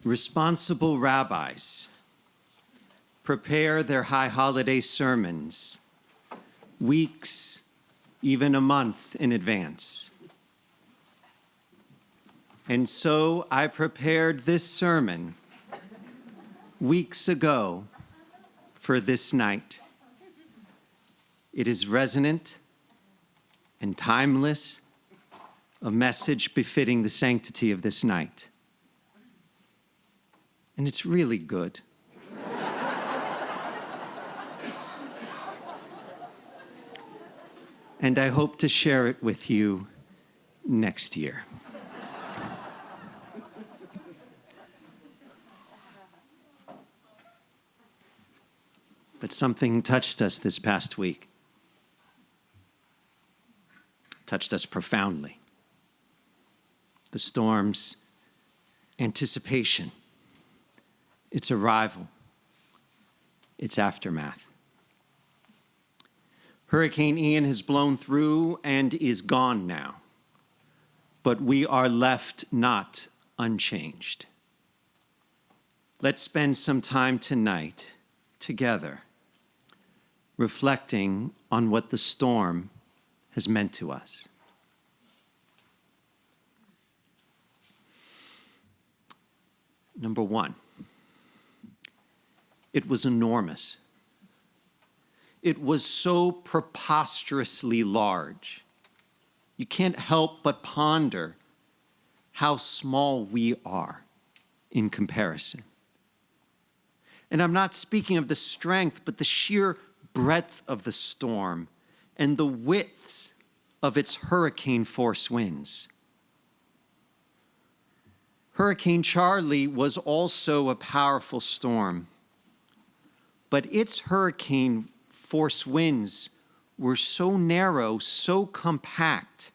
Responsible rabbis prepare their high holiday sermons weeks, even a month in advance. And so I prepared this sermon weeks ago for this night. It is resonant and timeless, a message befitting the sanctity of this night. And it's really good. And I hope to share it with you next year. But something touched us this past week. Touched us profoundly. The storm's anticipation, its arrival, its aftermath. Hurricane Ian has blown through and is gone now, but we are left not unchanged. Let's spend some time tonight together reflecting on what the storm has meant to us. Number one, it was enormous. It was so preposterously large. You can't help but ponder how small we are in comparison. And I'm not speaking of the strength, but the sheer breadth of the storm and the width of its hurricane force winds. Hurricane Charlie was also a powerful storm, but its hurricane force winds were so narrow, so compact,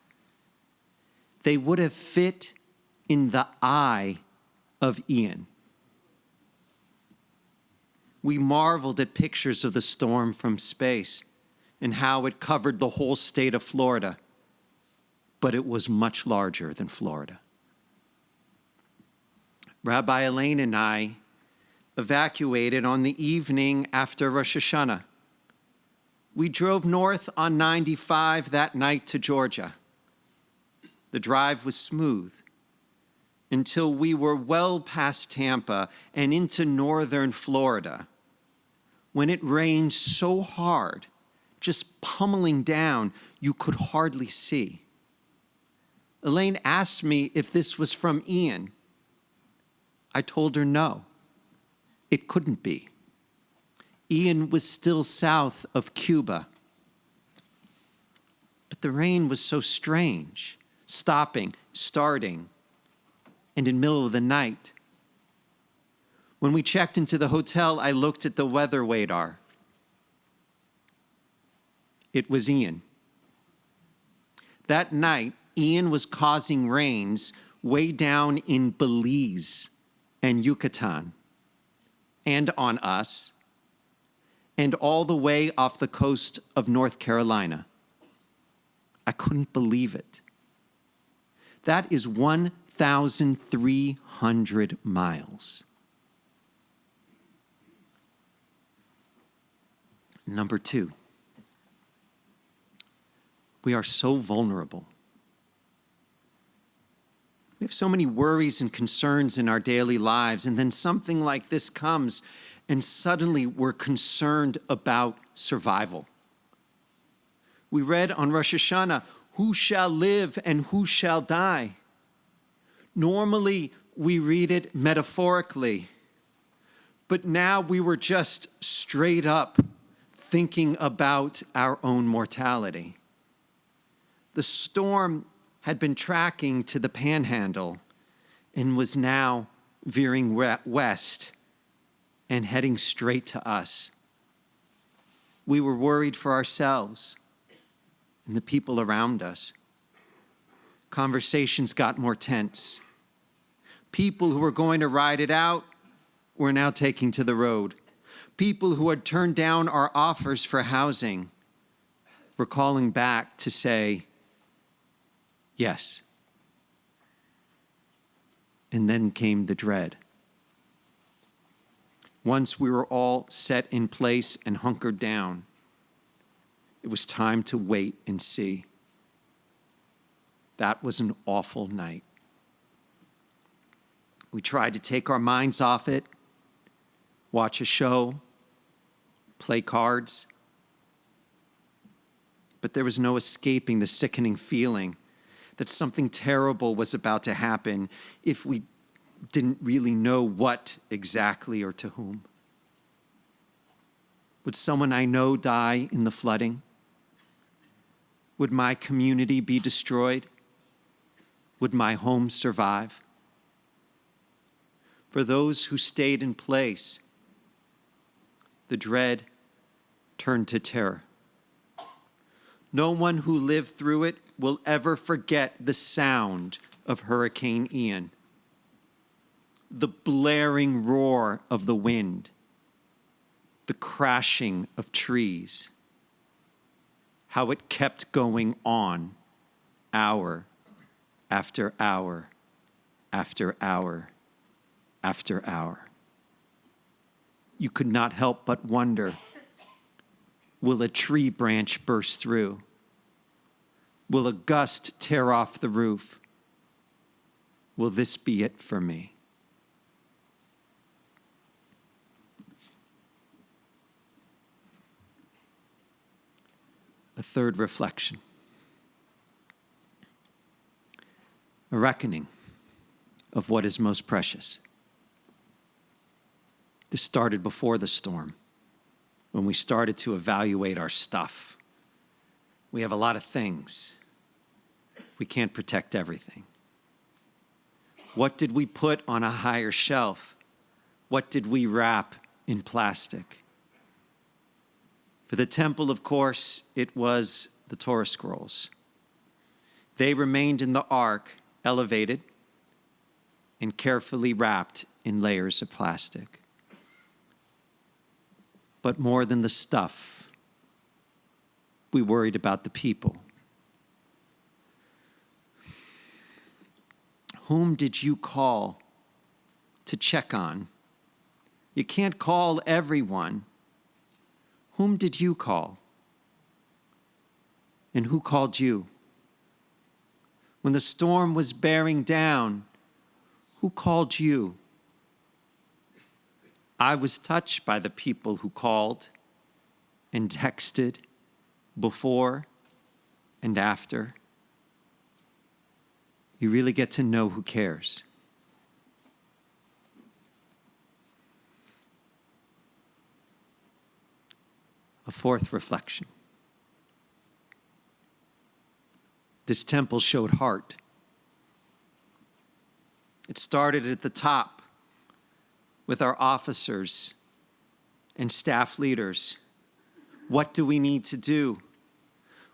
they would have fit in the eye of Ian. We marveled at pictures of the storm from space and how it covered the whole state of Florida, but it was much larger than Florida. Rabbi Elaine and I evacuated on the evening after Rosh Hashanah. We drove north on 95 that night to Georgia. The drive was smooth until we were well past Tampa and into northern Florida, when it rained so hard, just pummeling down, you could hardly see. Elaine asked me if this was from Ian. I told her no, it couldn't be. Ian was still south of Cuba. But the rain was so strange, stopping, starting, and in the middle of the night. When we checked into the hotel, I looked at the weather radar. It was Ian. That night, Ian was causing rains way down in Belize and Yucatan, and on us, and all the way off the coast of North Carolina. I couldn't believe it. That is 1,300 miles. Number two, we are so vulnerable. We have so many worries and concerns in our daily lives, and then something like this comes, and suddenly we're concerned about survival. We read on Rosh Hashanah, who shall live and who shall die? Normally, we read it metaphorically, but now we were just straight up thinking about our own mortality. The storm had been tracking to the Panhandle and was now veering west and heading straight to us. We were worried for ourselves and the people around us. Conversations got more tense. People who were going to ride it out were now taking to the road. People who had turned down our offers for housing were calling back to say, yes. And then came the dread. Once we were all set in place and hunkered down, it was time to wait and see. That was an awful night. We tried to take our minds off it, watch a show, play cards, but there was no escaping the sickening feeling that something terrible was about to happen if we didn't really know what exactly or to whom. Would someone I know die in the flooding? Would my community be destroyed? Would my home survive? For those who stayed in place, the dread turned to terror. No one who lived through it will ever forget the sound of Hurricane Ian, the blaring roar of the wind, the crashing of trees, how it kept going on hour after hour after hour after hour. You could not help but wonder, will a tree branch burst through? Will a gust tear off the roof? Will this be it for me? A third reflection. A reckoning of what is most precious. This started before the storm, when we started to evaluate our stuff. We have a lot of things. We can't protect everything. What did we put on a higher shelf? What did we wrap in plastic? For the temple, of course, it was the Torah scrolls. They remained in the ark, elevated and carefully wrapped in layers of plastic. But more than the stuff, we worried about the people. Whom did you call to check on? You can't call everyone. Whom did you call? And who called you? When the storm was bearing down, who called you? I was touched by the people who called and texted before and after. You really get to know who cares. A fourth reflection. This temple showed heart. It started at the top with our officers and staff leaders. What do we need to do?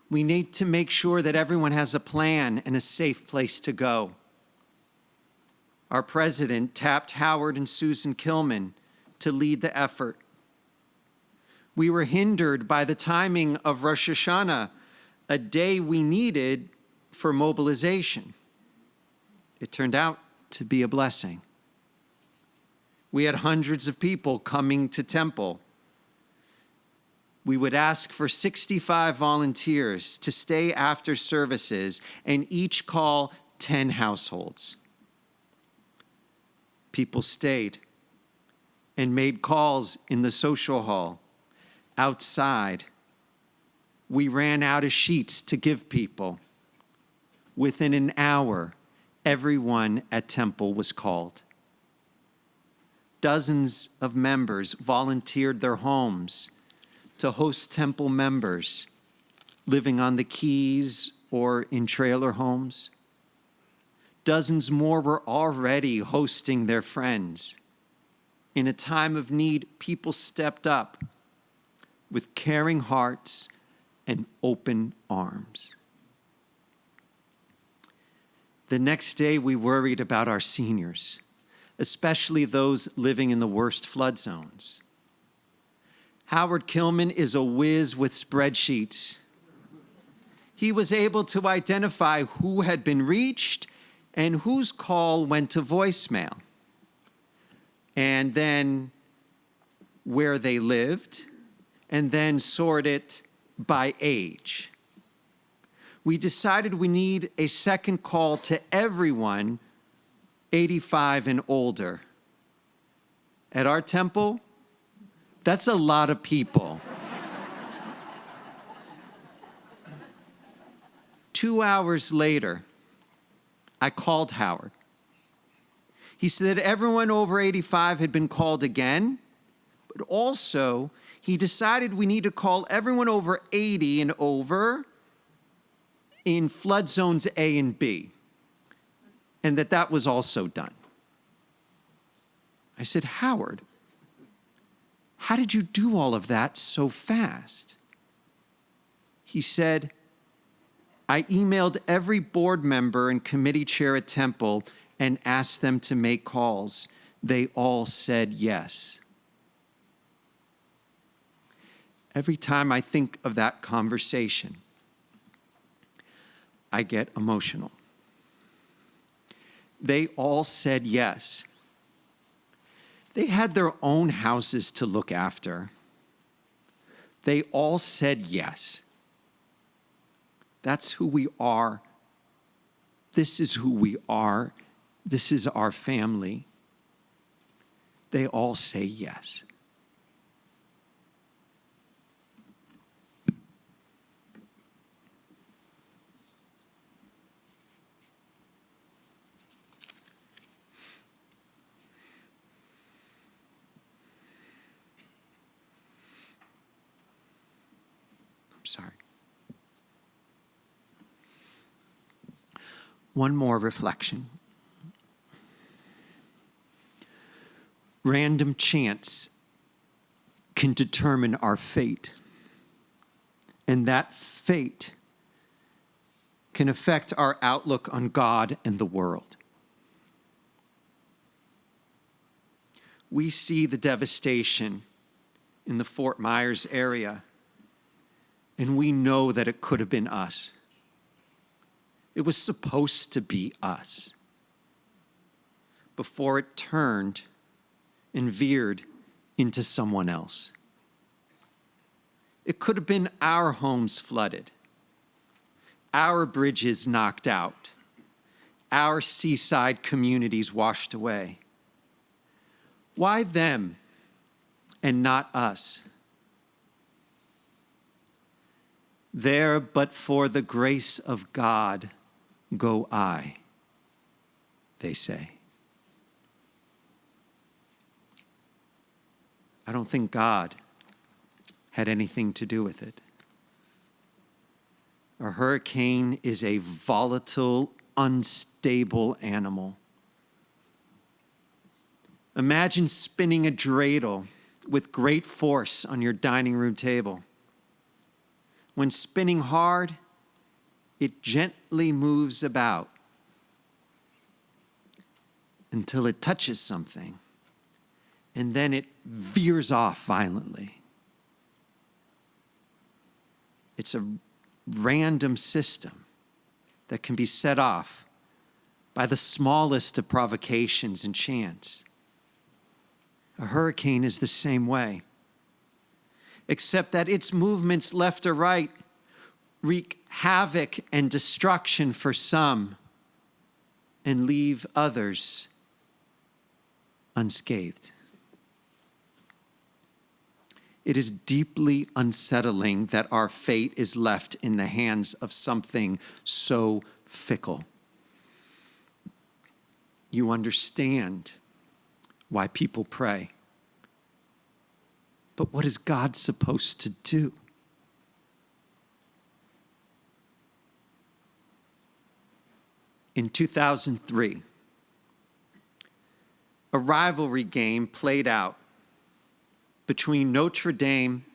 We need to make sure that everyone has a plan and a safe place to go. Our president tapped Howard and Susan Kilman to lead the effort. We were hindered by the timing of Rosh Hashanah, a day we needed for mobilization. It turned out to be a blessing. We had hundreds of people coming to temple. We would ask for 65 volunteers to stay after services and each call 10 households. People stayed and made calls in the social hall, outside. We ran out of sheets to give people. Within an hour, everyone at temple was called. Dozens of members volunteered their homes to host temple members living on the quays or in trailer homes. Dozens more were already hosting their friends. In a time of need, people stepped up with caring hearts and open arms. The next day, we worried about our seniors, especially those living in the worst flood zones. Howard Kilman is a whiz with spreadsheets. He was able to identify who had been reached and whose call went to voicemail. And then where they lived, and then sort it by age. We decided we need a second call to everyone 85 and older. At our temple, that's a lot of people. 2 hours later, I called Howard. He said everyone over 85 had been called again, but also he decided we need to call everyone over 80 and over in flood zones A and B, and that was also done. I said, Howard, how did you do all of that so fast? He said, I emailed every board member and committee chair at Temple and asked them to make calls. They all said yes. Every time I think of that conversation, I get emotional. They all said yes. They had their own houses to look after. They all said yes. That's who we are. This is who we are. This is our family. They all say yes. Sorry. One more reflection. Random chance can determine our fate, and that fate can affect our outlook on God and the world. We see the devastation in the Fort Myers area, and we know that it could have been us. It was supposed to be us before it turned and veered into someone else. It could have been our homes flooded, our bridges knocked out, our seaside communities washed away. Why them and not us? There, but for the grace of God, go I, they say. I don't think God had anything to do with it. A hurricane is a volatile, unstable animal. Imagine spinning a dreidel with great force on your dining room table. When spinning hard, it gently moves about until it touches something, and then it veers off violently. It's a random system that can be set off by the smallest of provocations and chance. A hurricane is the same way, except that its movements left or right wreak havoc and destruction for some and leave others unscathed. It is deeply unsettling that our fate is left in the hands of something so fickle. You understand why people pray. But what is God supposed to do? In 2003, a rivalry game played out between Notre Dame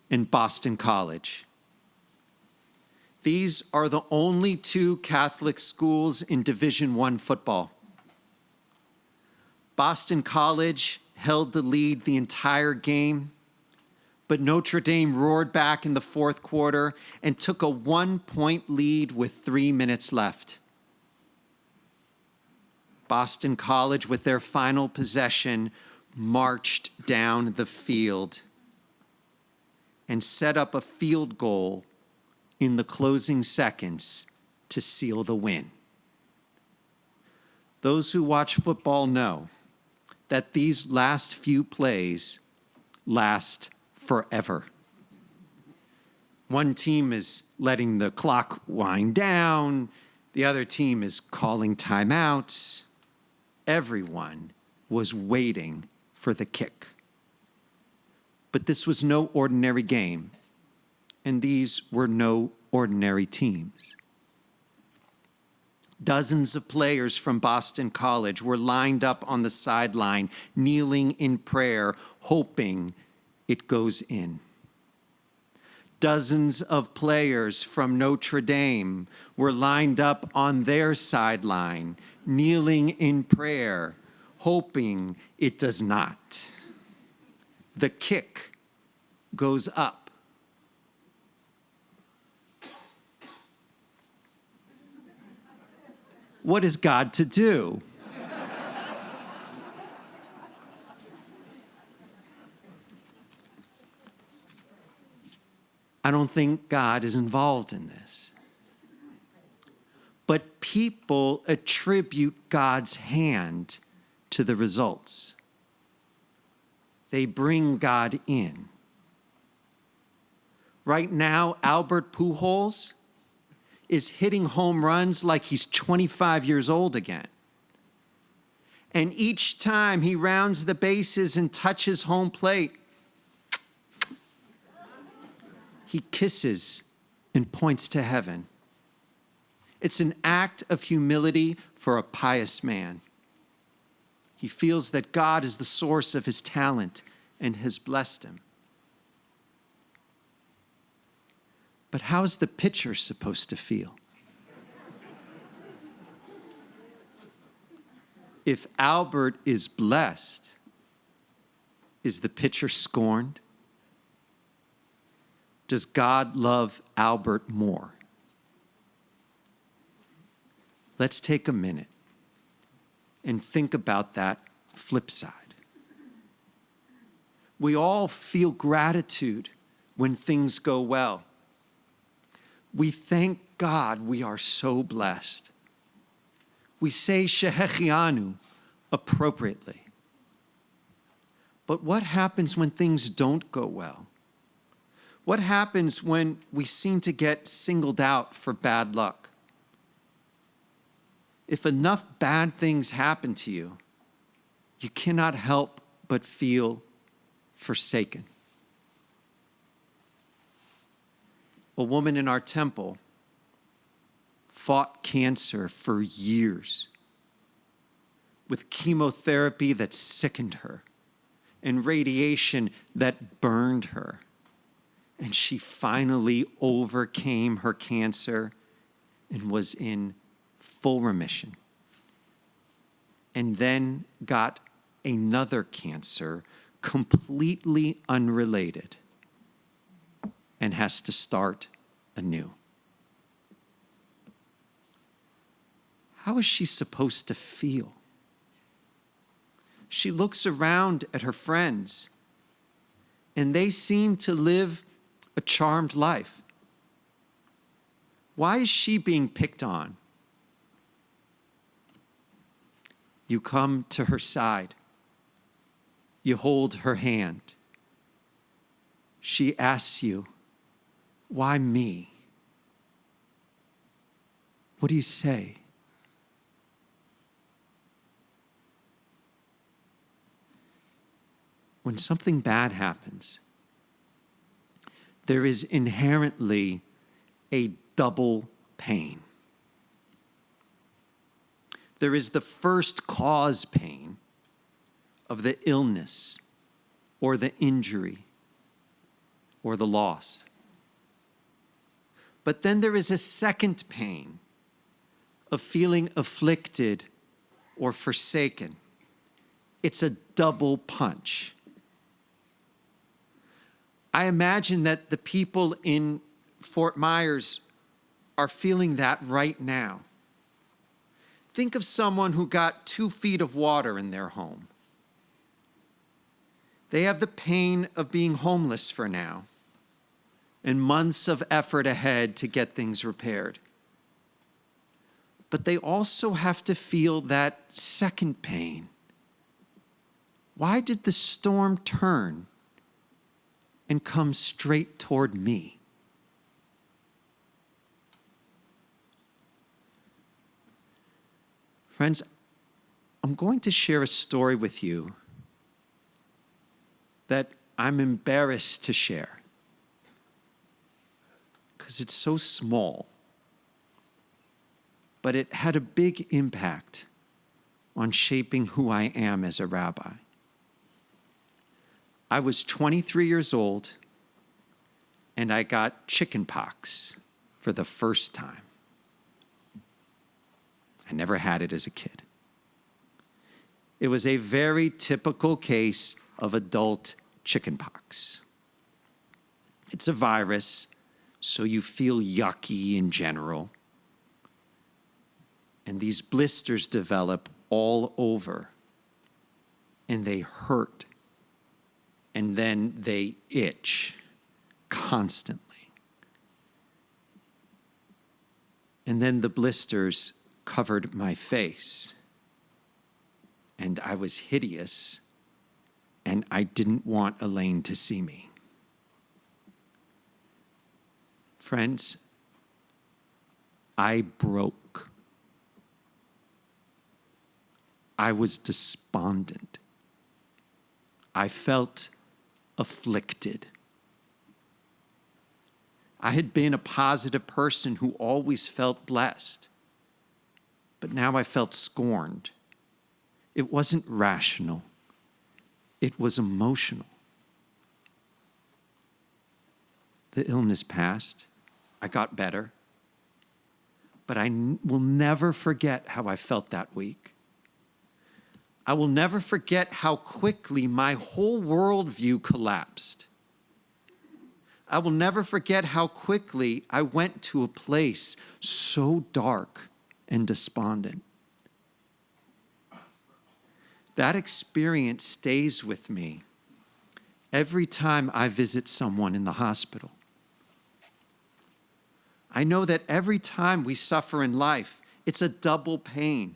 and Boston College. These are the only two Catholic schools in Division I football. Boston College held the lead the entire game, but Notre Dame roared back in the fourth quarter and took a 1-point lead with 3 minutes left. Boston College, with their final possession, marched down the field and set up a field goal in the closing seconds to seal the win. Those who watch football know that these last few plays last forever. One team is letting the clock wind down. The other team is calling timeouts. Everyone was waiting for the kick. But this was no ordinary game, and these were no ordinary teams. Dozens of players from Boston College were lined up on the sideline, kneeling in prayer, hoping it goes in. Dozens of players from Notre Dame were lined up on their sideline, kneeling in prayer, hoping it does not. The kick goes up. What is God to do? I don't think God is involved in this. But people attribute God's hand to the results. They bring God in. Right now, Albert Pujols is hitting home runs like he's 25 years old again. And each time he rounds the bases and touches home plate, he kisses and points to heaven. It's an act of humility for a pious man. He feels that God is the source of his talent and has blessed him. But how's the pitcher supposed to feel? If Albert is blessed, is the pitcher scorned? Does God love Albert more? Let's take a minute and think about that flip side. We all feel gratitude when things go well. We thank God we are so blessed. We say Shehechianu appropriately. But what happens when things don't go well? What happens when we seem to get singled out for bad luck? If enough bad things happen to you, you cannot help but feel forsaken. A woman in our temple fought cancer for years with chemotherapy that sickened her and radiation that burned her. And she finally overcame her cancer and was in full remission. And then got another cancer completely unrelated and has to start anew. How is she supposed to feel? She looks around at her friends, and they seem to live a charmed life. Why is she being picked on? You come to her side. You hold her hand. She asks you, "Why me?" What do you say? When something bad happens, there is inherently a double pain. There is the first cause pain of the illness or the injury or the loss. But then there is a second pain of feeling afflicted or forsaken. It's a double punch. I imagine that the people in Fort Myers are feeling that right now. Think of someone who got 2 feet of water in their home. They have the pain of being homeless for now and months of effort ahead to get things repaired. But they also have to feel that second pain. Why did the storm turn and come straight toward me? Friends, I'm going to share a story with you that I'm embarrassed to share because it's so small, but it had a big impact on shaping who I am as a rabbi. I was 23 years old and I got chicken pox for the first time. I never had it as a kid. It was a very typical case of adult chicken pox. It's a virus, so you feel yucky in general. And these blisters develop all over, and they hurt, and then they itch constantly. And then the blisters covered my face, and I was hideous, and I didn't want Elaine to see me. Friends, I broke. I was despondent. I felt afflicted. I had been a positive person who always felt blessed, but now I felt scorned. It wasn't rational. It was emotional. The illness passed. I got better. But I will never forget how I felt that week. I will never forget how quickly my whole worldview collapsed. I will never forget how quickly I went to a place so dark and despondent. That experience stays with me every time I visit someone in the hospital. I know that every time we suffer in life, it's a double pain.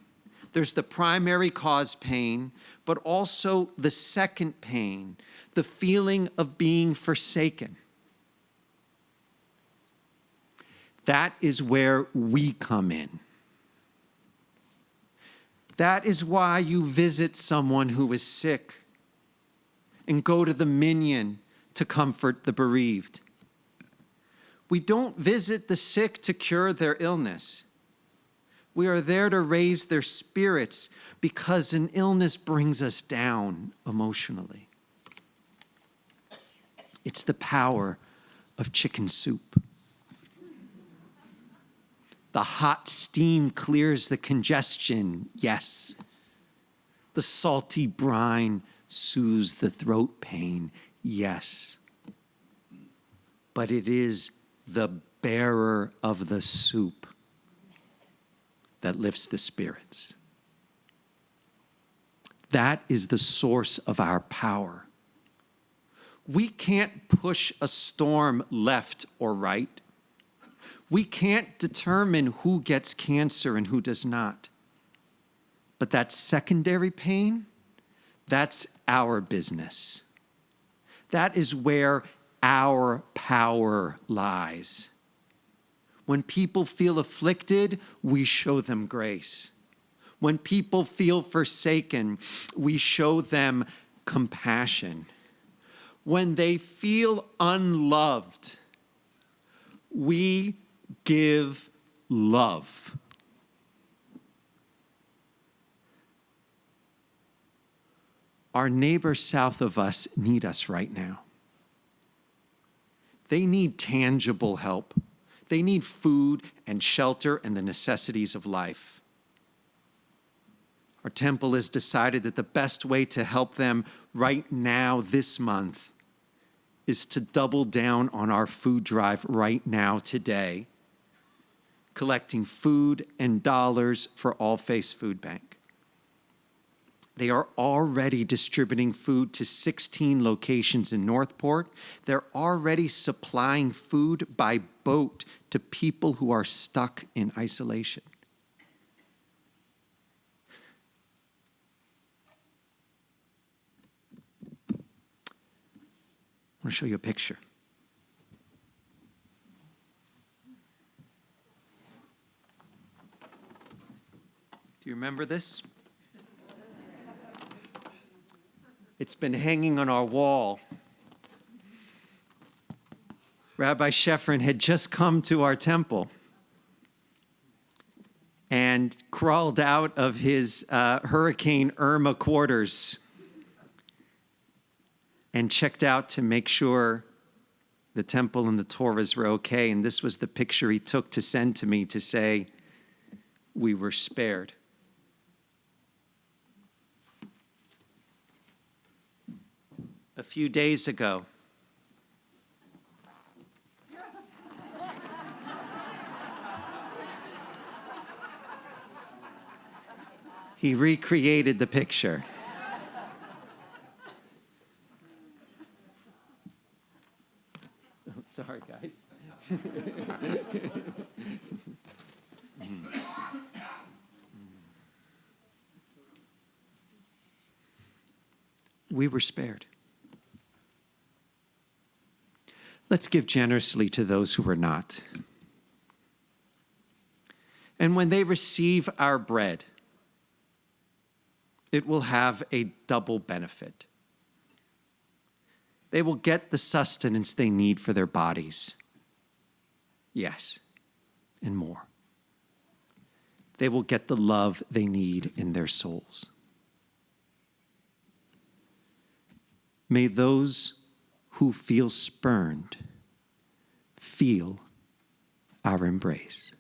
There's the primary cause pain, but also the second pain, the feeling of being forsaken. That is where we come in. That is why you visit someone who is sick and go to the minyan to comfort the bereaved. We don't visit the sick to cure their illness. We are there to raise their spirits because an illness brings us down emotionally. It's the power of chicken soup. The hot steam clears the congestion, yes. The salty brine soothes the throat pain, yes. But it is the bearer of the soup that lifts the spirits. That is the source of our power. We can't push a storm left or right. We can't determine who gets cancer and who does not. But that secondary pain, that's our business. That is where our power lies. When people feel afflicted, we show them grace. When people feel forsaken, we show them compassion. When they feel unloved, we give love. Our neighbors south of us need us right now. They need tangible help. They need food and shelter and the necessities of life. Our temple has decided that the best way to help them right now this month is to double down on our food drive right now today, collecting food and dollars for All Faiths Food Bank. They are already distributing food to 16 locations in Northport. They're already supplying food by boat to people who are stuck in isolation. I want to show you a picture. Do you remember this? It's been hanging on our wall. Rabbi Sheffrin had just come to our temple and crawled out of his Hurricane Irma quarters and checked out to make sure the temple and the Torahs were okay. And this was the picture he took to send to me to say, we were spared. A few days ago, he recreated the picture. Oh, sorry, guys. We were spared. Let's give generously to those who are not. And when they receive our bread, it will have a double benefit. They will get the sustenance they need for their bodies. Yes, and more. They will get the love they need in their souls. May those who feel spurned feel our embrace.